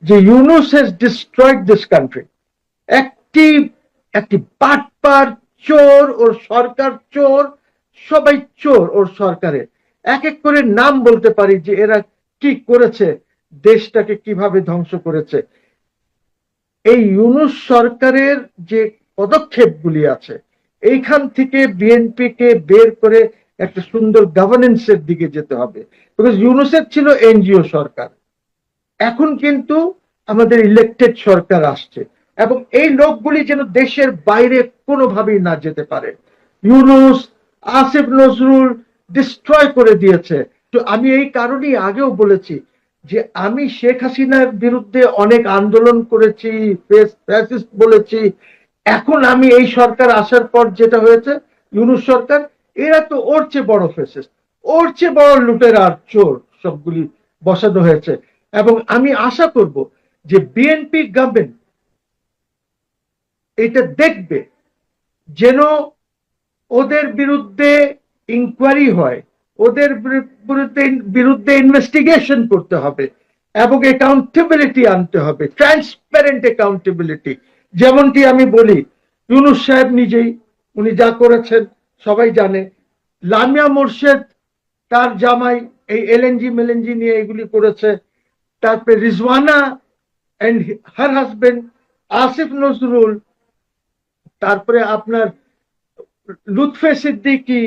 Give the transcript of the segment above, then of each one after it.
যে Yunus has destroyed this country. একটি একটি বাটপার চোর, ওর সরকার চোর, সবাই চোর ওর সরকারে। এক এক করে নাম বলতে পারি যে এরা কি করেছে, দেশটাকে কিভাবে ধ্বংস করেছে। এই ইউনুস সরকারের যে পদক্ষেপগুলি আছে, এইখান থেকে বিএনপি কে বের করে একটা সুন্দর গভর্নেন্সের দিকে যেতে হবে। বিকজ ইউনুসের ছিল এনজিও সরকার, এখন কিন্তু আমাদের ইলেকটেড সরকার আসছে, এবং এই লোকগুলি যেন দেশের বাইরে কোনোভাবেই না যেতে পারে। ইউনুস, আসিফ নজরুল ডিস্ট্রয় করে দিয়েছে। তো আমি এই কারণেই আগেও বলেছি যে আমি শেখ হাসিনার বিরুদ্ধে অনেক আন্দোলন করেছি, ফ্যাসিস্ট বলেছি। এখন আমি এই সরকার আসার পর যেটা হয়েছে, ইউনুস সরকার, এরা তো ওর চেয়ে বড় ফ্যাসিস্ট, ওর চেয়ে বড় লুটেরা আর চোর সবগুলি বসানো হয়েছে। এবং আমি আশা করব যে বিএনপি গভর্নমেন্ট এটা দেখবে যেন ওদের বিরুদ্ধে ইনকোয়ারি হয়, ওদের বিরুদ্ধে ইনভেস্টিগেশন করতে হবে এবং অ্যাকাউন্টেবিলিটি আনতে হবে, ট্রান্সপারেন্ট অ্যাকাউন্টেবিলিটি। যেমনটি আমি বলি, ইউনুস সাহেব নিজেই, উনি যা করেছেন সবাই জানে। লামিয়া মোর্শেদ, তার জামাই এই এলএনজি মেলেনজি নিয়ে এগুলি করেছে। তারপরে Rizwana and her husband, Asif Nazrul, তারপরে আপনার লুৎফে সিদ্দিকী,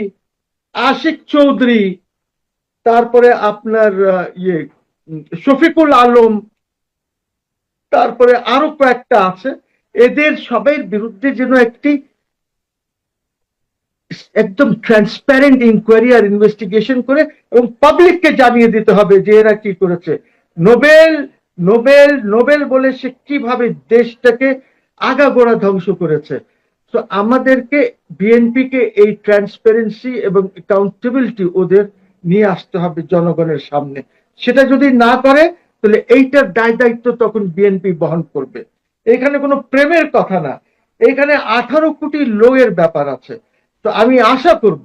আশিক চৌধুরী, তারপরে আপনার ইয়ে শফিকুল আলম, তারপরে আরো কয়েকটা আছে। এদের সবাই বিরুদ্ধে যেন একটি একদম ট্রান্সপারেন্ট ইনকোয়ারি আর ইনভেস্টিগেশন করে এবং পাবলিককে জানিয়ে দিতে হবে যে এরা কি করেছে। নোবেল নোবেল নোবেল বলে সে কিভাবে দেশটাকে আগাগোড়া ধ্বংস করেছে। তো আমাদেরকে বিএনপি কে এই ট্রান্সপারেন্সি এবং অ্যাকাউন্টেবিলিটি ওদের নিয়ে আসতে হবে জনগণের সামনে। সেটা যদি না করে তাহলে এইটার দায় দায়িত্ব তখন বিএনপি বহন করবে। এখানে কোনো প্রেমের কথা না, এখানে 18 কোটি লোকের ব্যাপার আছে। তো আমি আশা করব,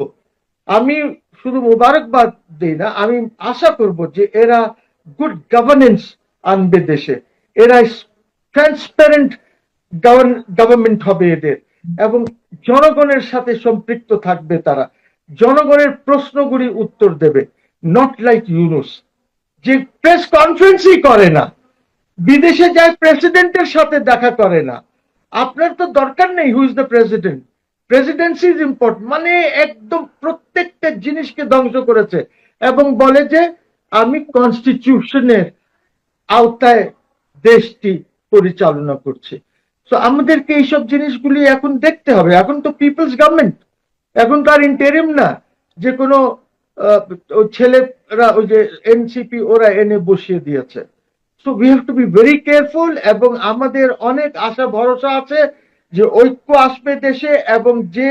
আমি শুধু মোবারকবাদ দিই না, আমি আশা করব যে এরা গুড গভর্নেন্স আনবে দেশে, এরা ট্রান্সপারেন্ট গভর্নমেন্ট হবে এদের, এবং জনগণের সাথে সম্পৃক্ত থাকবে তারা, জনগণের প্রশ্নগুলি উত্তর দেবে। নট লাইক ইউনুস, যে প্রেস কনফারেন্সই করে না, বিদেশে যায় প্রেসিডেন্টের সাথে দেখা করে না। আপনার তো দরকার নেই who is the president, Presidency is important, মানে একদম প্রত্যেকটা জিনিসকে ধ্বংস করেছে এবং বলে যে আমি কনস্টিটিউশনের আওতায় দেশটি পরিচালনা করছি। তো আমাদেরকে এইসব জিনিসগুলি এখন দেখতে হবে। এখন তো পিপলস গভর্নমেন্ট, এখন তো আর ইন্টারিম না যে কোনো ছেলেরা ওই যে এনসিপি ওরা এনে বসিয়ে দিয়েছে। So we have to be very careful, এবং আমাদের অনেক আশা ভরসা আছে যে ঐক্য আসবে দেশে, এবং যে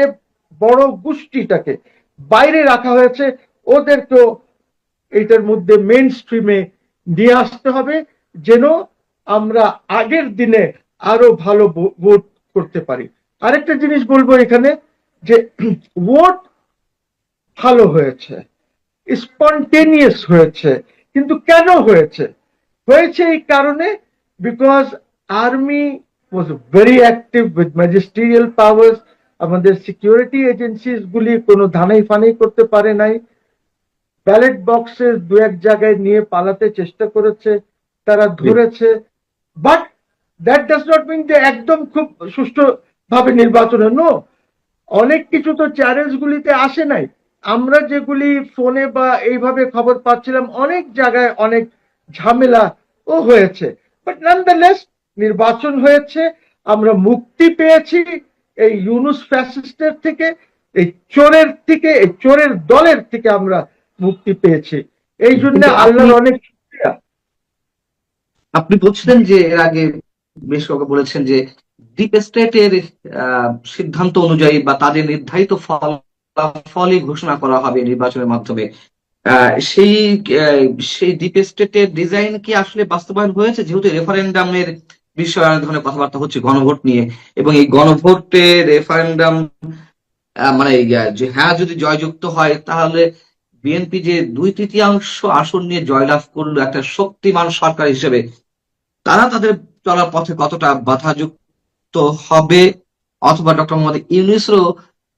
বড় গোষ্ঠীটাকে বাইরে রাখা হয়েছে ওদেরকেও এইটার মধ্যে মেইন স্ট্রিমে নিয়ে আসতে হবে, যেন আমরা আগের দিনে আরো ভালো ভোট করতে পারি। আরেকটা জিনিস বলবো এখানে, যে ভোট ভালো হয়েছে, স্পন্টেনিয়াস হয়েছে, কিন্তু কেন হয়েছে? হয়েছে এই কারণে, because army was very active with magisterial powers. আমাদের সিকিউরিটি এজেন্সিস গুলি কোনো ধানাই ফানাই করতে পারে নাই, ব্যালট বক্সে দু এক জায়গায় নিয়ে পালাতে চেষ্টা করেছে, তারা ধরেছে। But that does not mean যে একদম খুব সুষ্ঠু ভাবে নির্বাচন নো, অনেক কিছু তো চ্যালেঞ্জ গুলিতে আসে নাই। আমরা যেগুলি ফোনে বা এইভাবে খবর পাচ্ছিলাম, অনেক জায়গায় অনেক ঝামেলা ও হয়েছে, বাট নানদালেস নির্বাচন হয়েছে, আমরা মুক্তি পেয়েছি এই ইউনুস ফ্যাসিস্টের থেকে, এই চোরের থেকে, এই চোরের দলের থেকে আমরা মুক্তি পেয়েছি। এই জন্য আল্লাহর অনেক শুকরিয়া। আপনি বলছিলেন যে এর আগে বেশ কয়েকবার বলেছেন যে ডিপ স্টেটের সিদ্ধান্ত অনুযায়ী বা তাদের নির্ধারিত ফলাফলই ঘোষণা করা হবে নির্বাচনের মাধ্যমে। সেই সেই ডিপ স্টেটের ডিজাইন কি আসলে বাস্তবায়ন হয়েছে? যেহেতু রেফারেন্ডামের বিষয়ে অনেক ধরনের কথাবার্তা হচ্ছে গণভোট নিয়ে, এবং এই গণভোটে রেফারেন্ডাম মানে যে হ্যাঁ যদি জয়যুক্ত হয় তাহলে বিএনপি যে 2/3 আসন নিয়ে জয়লাভ করলো একটা শক্তিমান সরকার হিসেবে, তারা তাদের চলার পথে কতটা বাধাযুক্ত হবে, অথবা ডক্টর মোহাম্মদ ইউনূসেরও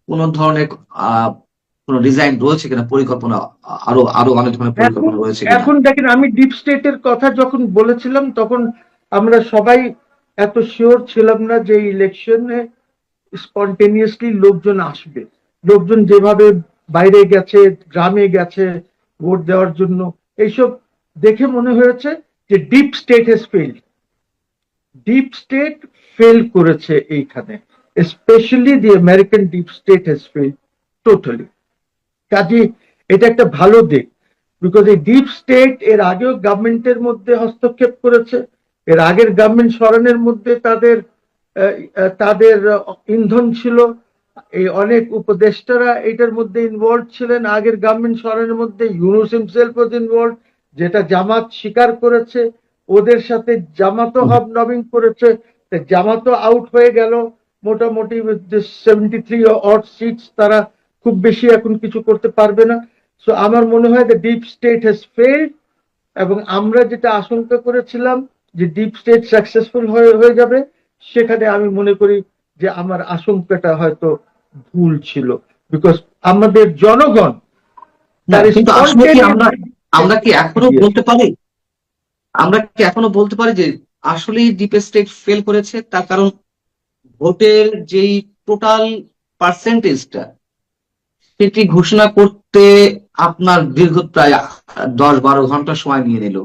কোন ধরনের আহ কোন ডিজাইন রয়েছে কিনা, পরিকল্পনা, আরো আরো অনেক ধরনের এখন পরিকল্পনা রয়েছে কিনা। এখন দেখেন, আমি ডিপ স্টেটের কথা যখন বলেছিলাম তখন আমরা সবাই এত শিওর ছিলাম না যে ইলেকশনে স্পন্টেনিয়াসলি লোকজন আসবে। লোকজন যেভাবে বাইরে গেছে, গ্রামে গেছে ভোট দেওয়ার জন্য, এইসব দেখে মনে হয়েছে যে deep state has failed. Deep state fail করেছে এইখানে, specially the American deep state has failed totally. কাজে এটা একটা ভালো দিক, বিকজ এই ডিপ স্টেট এর আগেও গভর্নমেন্টের মধ্যে হস্তক্ষেপ করেছে। এর আগের গভর্নমেন্ট সরানোর মধ্যে তাদের তাদের ইন্ধন ছিল। এই অনেক উপদেষ্টারা এটার মধ্যে ইনভলভ ছিলেন আগের গভর্নমেন্ট সরানোর মধ্যে। ইউনূস হিমসেলফ ওয়াজ ইনভলভ, যেটা জামাত স্বীকার করেছে। ওদের সাথে জামাতও হবনবিং করেছে, জামাতও আউট হয়ে গেল মোটামুটি। 73 অড সিটস, তারা খুব বেশি এখন কিছু করতে পারবে না। সো আমার মনে হয় the deep state has failed, এবং আমরা যেটা আশঙ্কা করেছিলাম যে ডিপ স্টেট সাকসেসফুল হয়ে যাবে, সেখানে আমি মনে করি যে আমার আশঙ্কাটা হয়তো ভুল ছিল। বিকজ আমাদের জনগণ না, তার কিন্তু আসলে কি আমরা আমরা কি এখনো স্পন্টেনিয়াস। বলতে পারি আমরা কি এখনো বলতে পারি যে আসলেই ডিপ স্টেট ফেল করেছে? তার কারণ ভোটের যেই টোটাল পার্সেন্টেজটা, সেটি ঘোষণা করতে আপনার দীর্ঘ প্রায় 10-12 ঘন্টা সময় নিয়ে নিল।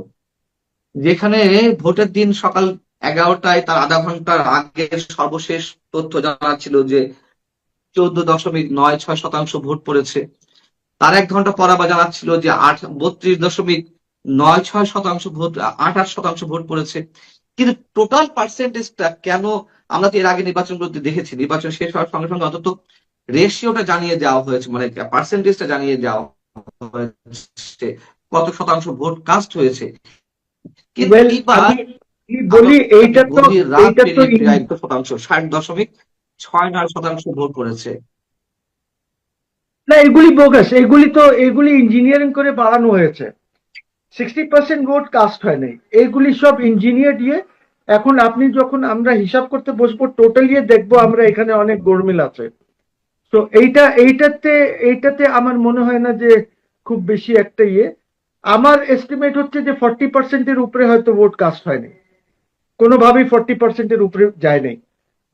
যেখানে ভোটের দিন সকাল 11টায় তার আধা ঘন্টার আগে সর্বশেষ তথ্য জানা ছিল যে 14.96% ভোট পড়েছে। তার 1 ঘন্টা পর আবার জানাচ্ছিল যে 32.96% ভোট, 28% ভোট পড়েছে। কিন্তু টোটাল পার্সেন্টেজটা কেন? আমরা তো এর আগে নির্বাচনগুলোতে দেখেছি, নির্বাচন শেষ হওয়ার সঙ্গে সঙ্গে অন্তত রেশিওটা জানিয়ে দেওয়া হয়েছে, মানে পার্সেন্টেজটা জানিয়ে দেওয়া হয়েছে, কত শতাংশ ভোট কাস্ট হয়েছে। কিন্তু ওয়েল, এইবার আমি আমরা বলি এইটা তো গভীর রাত এইটা তো পেরিয়ে প্রায় 100%, 60.69% ভোট পড়েছে। না, এগুলি বোগাস, এগুলি ইঞ্জিনিয়ারিং করে বাড়ানো হয়েছে। 60% ভোট কাস্ট হয় নাই, এইগুলি সব ইঞ্জিনিয়ার দিয়ে। এখন আপনি যখন আমরা হিসাব করতে বসবো টোটালি, দেখবো আমরা এখানে অনেক গোলমেল আছে। তো এইটাতে আমার মনে হয় না যে খুব বেশি একটা ইয়ে। আমার এস্টিমেট হচ্ছে যে 40%-এর উপরে হয়তো ভোট কাস্ট হয়নি, কোনোভাবেই 40%-এর উপরে যায় নাই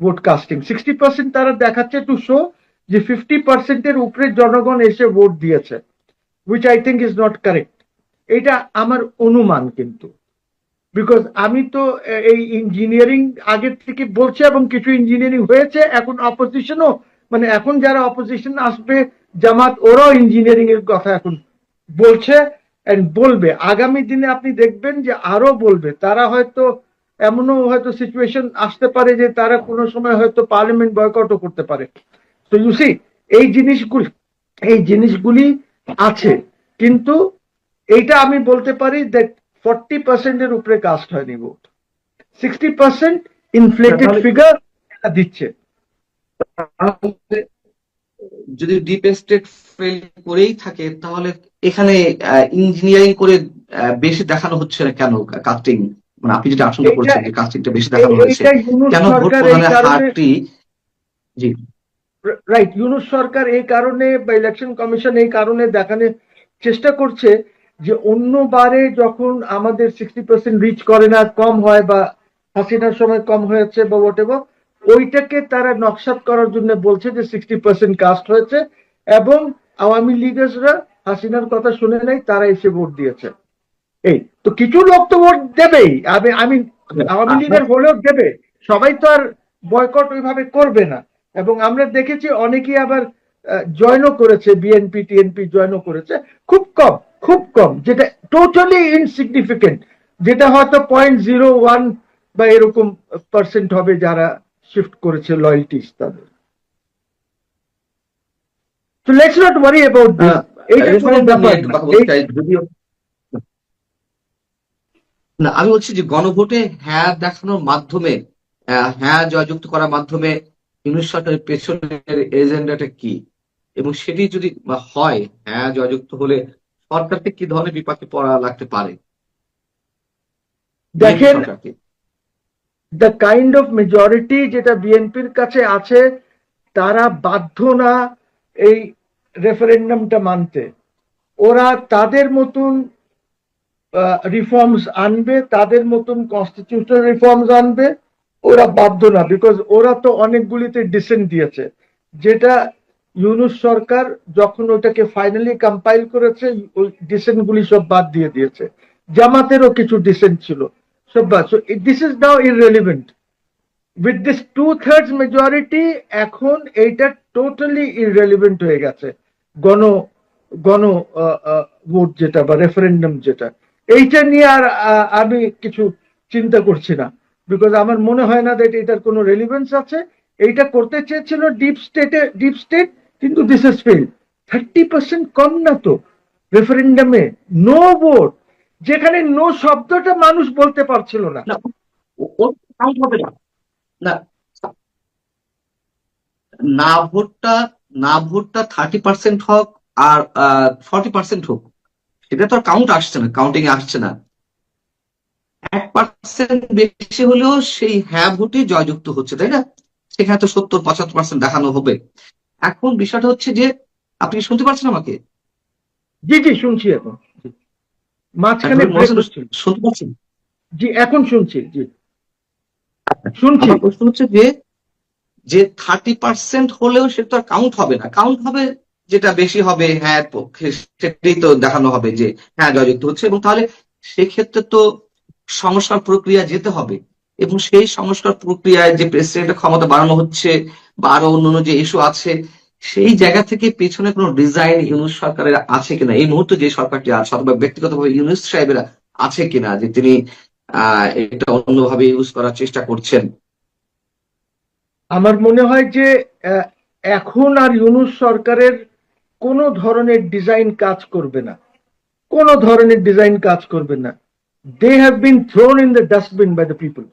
ভোট কাস্টিং। 60% তারা দেখাচ্ছে টু শো যে 50%-এর উপরে জনগণ এসে ভোট দিয়েছে, which I think is not correct. এটা আমার অনুমান কিন্তু, বিকজ আমি তো এই ইঞ্জিনিয়ারিং আগের থেকে বলছে, এবং কিছু ইঞ্জিনিয়ারিং হয়েছে। এখন অপোজিশনও, মানে এখন যারা অপোজিশন আসবে, জামাত, ওরাও ইঞ্জিনিয়ারিং এর কথা এখন বলছে এন্ড বলবে। আগামী দিনে আপনি দেখবেন যে আরো বলবে। তারা হয়তো এমনও হয়তো সিচুয়েশন আসতে পারে যে তারা কোনো সময় হয়তো পার্লামেন্ট বয়কটও করতে পারে। তো ইউ সি, এই জিনিসগুলি এই জিনিসগুলি আছে। কিন্তু এইটা আমি বলতে পারি দেখ, 40%-এর উপরে কাস্ট হয়নি ভোট। 60% ইনফ্লেটেড তাহলে ফিগার দিচ্ছে। যদি ডিপ স্টেট ফেল করেই থাকে, তাহলে এখানে ইঞ্জিনিয়ারিং করে বেশি দেখানো হচ্ছে না কেন কাস্টিং? মানে আপনি যেটা আশঙ্কা এইটা করছেন যে কাস্টিংটা বেশি দেখানো হয়েছে, এইটা ইউনূস কেন ভোট সরকার এই প্রদানের কারণে, হারটি? জি। রাইট, ইউনূস সরকার এই কারণে বা ইলেকশন কমিশন এই কারণে দেখানোর চেষ্টা করছে যে অন্যবারে যখন আমাদের 60% রিচ করে না, কম হয়, বা হাসিনার সময় কম হয়েছে বা হোয়াট এভার, ওইটাকে তারা নকশাত করার জন্য বলছে যে 60% কাস্ট হয়েছে, এবং আওয়ামী লীগার্সরা হাসিনার কথা শুনে নাই, তারা এসে ভোট দিয়েছে। এই তো কিছু লোক তো ভোট দেবেই। আমি আমি আওয়ামী আপনার লীগের হলেও দেবে, সবাই তো আর বয়কট ওইভাবে করবে না। এবং আমরা দেখেছি অনেকেই আবার জয়েনও করেছে, বিএনপি টিএনপি জয়েনও করেছে। খুব কম, খুব কম, যেটা টোটালি ইনসিগনিফিকেন্ট, যেটা হয়তো 0.01 বা এরকম পার্সেন্ট হবে যারা শিফট করেছে লয়্যালটিস তাদের। তো let's not worry about this, এইটা কোনো রেফারেন্ডাম নিয়ে ব্যাপার একটু না। কথা বলতে চাই, যদিও না, আমি বলছি যে গণভোটে হ্যাঁ দেখানোর মাধ্যমে, হ্যাঁ জয়যুক্ত করার মাধ্যমে ইউনূস সরকারের পেছনের এজেন্ডাটা কি, এবং সেটি যদি হয়, হ্যাঁ জয়যুক্ত হলে সরকারকে কি ধরনের বিপাকে পড়া লাগতে পারে, বিএনপি দেখেন, সরকারকে? দ্য কাইন্ড অফ মেজরিটি যেটা বিএনপির কাছে আছে, তারা বাধ্য না এই রেফারেন্ডামটা মানতে। ওরা তাদের মতন রিফর্মস আনবে, তাদের মতন কনস্টিটিউশনাল রিফর্মস আনবে। ওরা বাধ্য না, বিকজ ওরা তো অনেকগুলিতে ডিসেন্ট দিয়েছে। যেটা ইউনূস সরকার যখন ওটাকে ফাইনালি কম্পাইল করেছে, ওই ডিসেন্ট গুলি সব বাদ দিয়ে দিয়েছে। জামাতেরও কিছু ডিসেন্ট ছিল, সব বাদ। So this is now irrelevant with this 2/3 majority. এখন এইটা টোটালি ইররেলিভেন্ট হয়ে গেছে। গণ গণ ভোট যেটা বা রেফারেন্ডাম যেটা, এইটা নিয়ে আর আমি কিছু চিন্তা করছি না, বিকজ আমার মনে হয় না যে এটার কোনো রেলিভেন্স আছে। এইটা করতে চেয়েছিল ডিপ স্টেট, কিন্তু দিস ইজ ফেইল। 30% কম না তো রেফারেন্ডামে নো ভোট, যেখানে নো শব্দটা মানুষ বলতে পারছিল না। না, ওর কাউন্ট হবে না। না, না ভোটটা না ভোটটা 30% হোক আর 40% হোক, সেটা তো কাউন্ট আসছে না, কাউন্টিং এ আসছে না। 1% বেশি হলেও সেই হ্যাঁ ভোটে জয়যুক্ত হচ্ছে, তাই না? সেখানে তো 70-75% দেখানো হবে। এখন বিষয়টা হচ্ছে যে, আপনি কি শুনতে পাচ্ছেন আমাকে? জি জি, শুনছি এখন। জি, মাঝখানে ধরুন ব্রেক মহসিন, হচ্ছিল। শুনতে পাচ্ছেন? জি, এখন শুনছি। জি, শুনছি। আমার প্রশ্ন হচ্ছে যে, যে 30% হলেও সেটা তো কাউন্ট হবে না। কাউন্ট হবে যেটা বেশি হবে হ্যাঁ পক্ষে, সেটাই তো দেখানো হবে যে হ্যাঁ জয়যুক্ত হচ্ছে। এবং তাহলে সেক্ষেত্রে তো সংস্কার প্রক্রিয়া যেতে হবে, এবং সেই সংস্কার প্রক্রিয়ায় যে প্রেসিডেন্টের ক্ষমতা বাড়ানো হচ্ছে বা আরো অন্যান্য যে ইস্যু আছে, সেই জায়গা থেকে পেছনে কোনো ডিজাইন ইউনূস সরকারের আছে কিনা, এই মুহূর্তে যে সরকারটি আছে অথবা ব্যক্তিগতভাবে ইউনূস সাহেবেরা আছে কিনা, যে তিনি এটা অন্যভাবে ইউজ করার চেষ্টা করছেন। আমার মনে হয় যে আহ, এখন আর ইউনূস সরকারের কোনো ধরনের ডিজাইন কাজ করবে না। কোনো ধরনের ডিজাইন কাজ করবে না। They have been thrown in the dustbin by the people.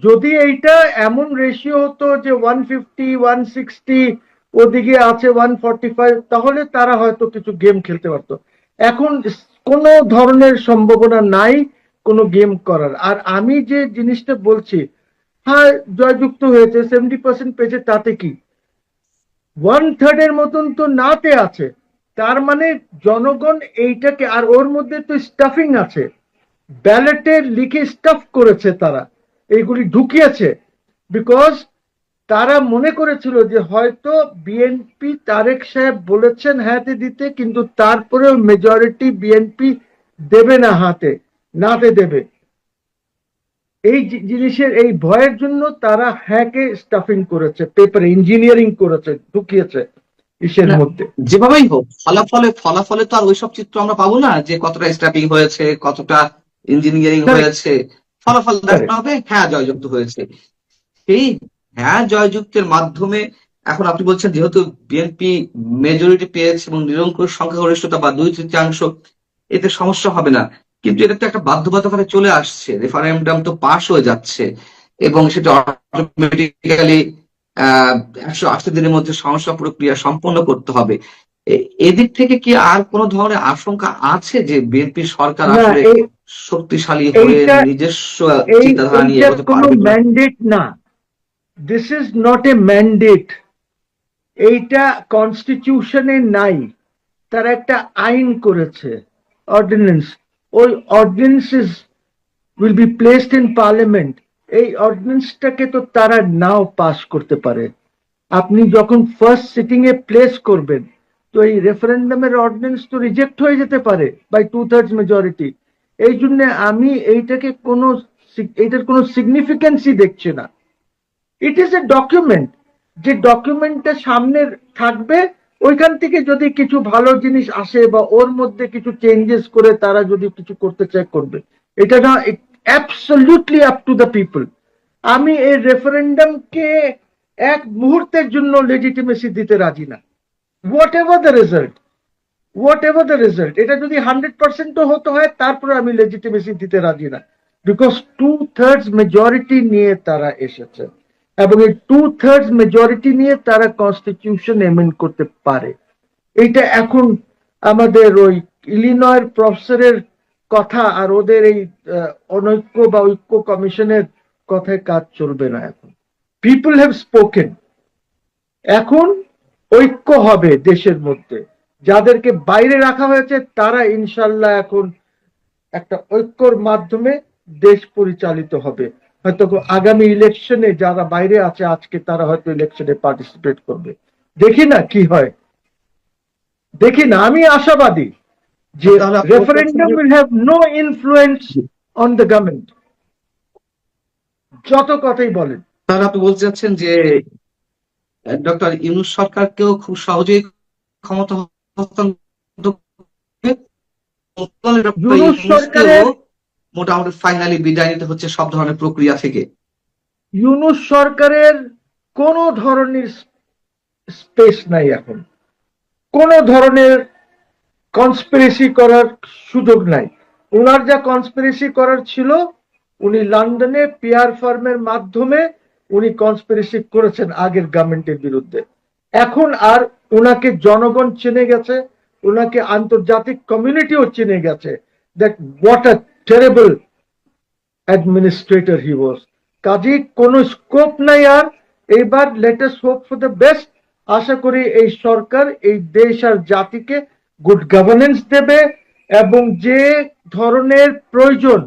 যদি এইটা এমন রেশিও হতো যে 150 160, ওদিকে আছে 145, তাহলে তারা হয়তো কিছু গেম খেলতে পারতো। এখন কোনো ধরনের সম্ভাবনা নাই কোনো গেম করার। আর আমি যে জিনিসটা বলছি, হ্যাঁ জয়যুক্ত হয়েছে, 70% পেয়েছে, তাতে কি? 1/3 এর মতন তো নাতে আছে। তার মানে জনগণ এইটাকে, আর ওর মধ্যে তো স্টাফিং আছে, ব্যালটে লিখে স্টাফ করেছে তারা, এইগুলি ঢুকিয়েছে। বিকজ তারা মনে করেছিল যে হয়তো বিএনপি, তারেক সাহেব বলেছেন হাতে দিতে, কিন্তু তারপরেও মেজরিটি বিএনপি দেবে না, হাতে নাতে দেবে। এই জিনিসের এই ভয়ের জন্য তারা হ্যাকে স্টাফিং করেছে, পেপারে ইঞ্জিনিয়ারিং করেছে, ঢুকিয়েছে ইসের না, মধ্যে। যেভাবেই হোক ফলাফলে ফলাফলে তো আর ওইসব চিত্র আমরা পাবো না যে কতটা স্ট্র্যাপিং হয়েছে, কতটা ইঞ্জিনিয়ারিং কারেক্ট, হয়েছে। ফলাফল দেখানো কারেক্ট। হবে হ্যাঁ জয়যুক্ত হয়েছে। সেই হ্যাঁ জয়যুক্তের মাধ্যমে এখন আপনি বলছেন যেহেতু বিএনপি মেজরিটি পেয়েছে এবং নিরঙ্কুশ সংখ্যাগরিষ্ঠতা বা 2/3, এতে সমস্যা হবে না। কিন্তু এটা তো একটা বাধ্যবাধকতা চলে আসছে, রেফারেন্ডাম তো পাশ হয়ে যাচ্ছে এবং সেটা অটোমেটিক্যালি 180 দিনের মধ্যে সংস্কার প্রক্রিয়া সম্পন্ন করতে হবে। এদিক থেকে কি আর কোন ধরনের আশঙ্কা আছে যে বিএনপি সরকার না, আসলে শক্তিশালী হয়ে এইটা নিজস্ব চিন্তাধারা নিয়ে এইটার এগোতে কোনো পারবে কিনা? ম্যান্ডেট না। This is not a mandate. এইটা কনস্টিটিউশনে নাই। তারা একটা আইন করেছে, অর্ডিন্যান্স। ওই ordinance will be placed in parliament. এই অর্ডিন্যান্সটাকে তো তারা নাও পাস করতে পারে। আপনি যখন ফার্স্ট সিটিং এ প্লেস করবেন, তো এই রেফারেন্ডামের অর্ডিন্যান্স তো রিজেক্ট হয়ে যেতে পারে বাই 2/3 মেজরিটি। এই জন্য আমি এইটার কোনো সিগনিফিকেন্সই দেখছি না। It is a document. যে ডকুমেন্টটা সামনে থাকবে, ওইখান থেকে যদি কিছু ভালো জিনিস আসে বা ওর মধ্যে কিছু চেঞ্জেস করে তারা যদি কিছু করতে চায়, করবে। এটা না, absolutely up to the people. আমি এই রেফারেন্ডামকে এক মুহূর্তের জন্য লেজিটিমেসি দিতে রাজি না। What ever the result, what ever the result, এটা যদি 100%ও হতে হয়, তারপরে আমি লেজিটিমেসি দিতে রাজি না। বিকজ 2/3 মেজরিটি নিয়ে তারা এসেছে, এবং এই 2/3 মেজরিটি নিয়ে তারা কনস্টিটিউশন এমেন্ড করতে পারে। এইটা এখন আমাদের ওই ইলিনয়ের প্রফেসরের কথা আর ওদের এই অনৈক্য বা ঐক্য কমিশনের কথায় কাজ চলবে না। এখন পিপল হ্যাভ স্পোকেন। এখন ঐক্য হবে দেশের মধ্যে। যাদেরকে বাইরে রাখা হয়েছে তারা ইনশাল্লাহ এখন একটা ঐক্যর মাধ্যমে দেশ পরিচালিত হবে। হয়তো আগামী ইলেকশনে যারা বাইরে আছে আজকে, তারা হয়তো ইলেকশনে পার্টিসিপেট করবে। দেখি না কি হয়, দেখি না। আমি আশাবাদী যে তাহলে আপনি বলতে চাচ্ছেন রেফারেন্ডাম যে will have no influence on the government, যত কথাই বলেন। তাহলে আপনি বলতে চাচ্ছেন যে ডক্টর ইউনূস সরকারকেও খুব সহজেই ক্ষমতা হস্তান্তর করে, ডক্টর ইউনূস ইউনূসকেও সরকারের মোটামুটি ফাইনালি বিদায় নিতে হচ্ছে সব ধরনের প্রক্রিয়া থেকে। ইউনূস সরকারের কোন ধরনের স্পেস নাই এখন, কোন ধরনের কনস্পিরেসি করার সুযোগ নাই। ওনার যা কনস্পিরেসি করার ছিল, উনি লন্ডনে পিআর ফার্মের মাধ্যমে উনি কনস্পিরেসি করেছেন আগের গভর্নমেন্টের বিরুদ্ধে। এখন আর ওনাকে জনগণ চিনে গেছে, ওনাকে আন্তর্জাতিক কমিউনিটিও চিনে গেছে, that what a terrible administrator he was. কাজেই কোনো স্কোপ নাই আর। এইবার let us hope for the best. আশা করি এই সরকার এই দেশ আর জাতিকে গুড গভর্নেন্স দেবে, এবং যে ধরনের প্রয়োজন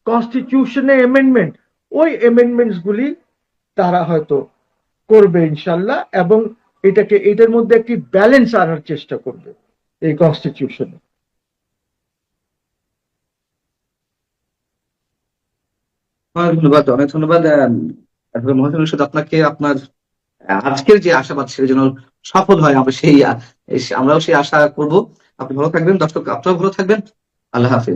কনস্টিটিউশনে এমেন্ডমেন্ট, ওই এমেন্ডমেন্টস গুলি তারা হয়তো করবে ইনশাল্লাহ, এবং এটার মধ্যে একটি ব্যালেন্স আনার চেষ্টা করবে এই কনস্টিটিউশনে। অনেক ধন্যবাদ, অনেক ধন্যবাদ মহাজন রশিদ আপনাকে। আপনার আজকের যে আশাবাদ সেটা যেন সফল হয়, আমরা আমরাও সেই আশা করব। আপনি ভালো থাকবেন, দর্শক আপনারাও ভালো থাকবেন। আল্লাহ হাফিজ।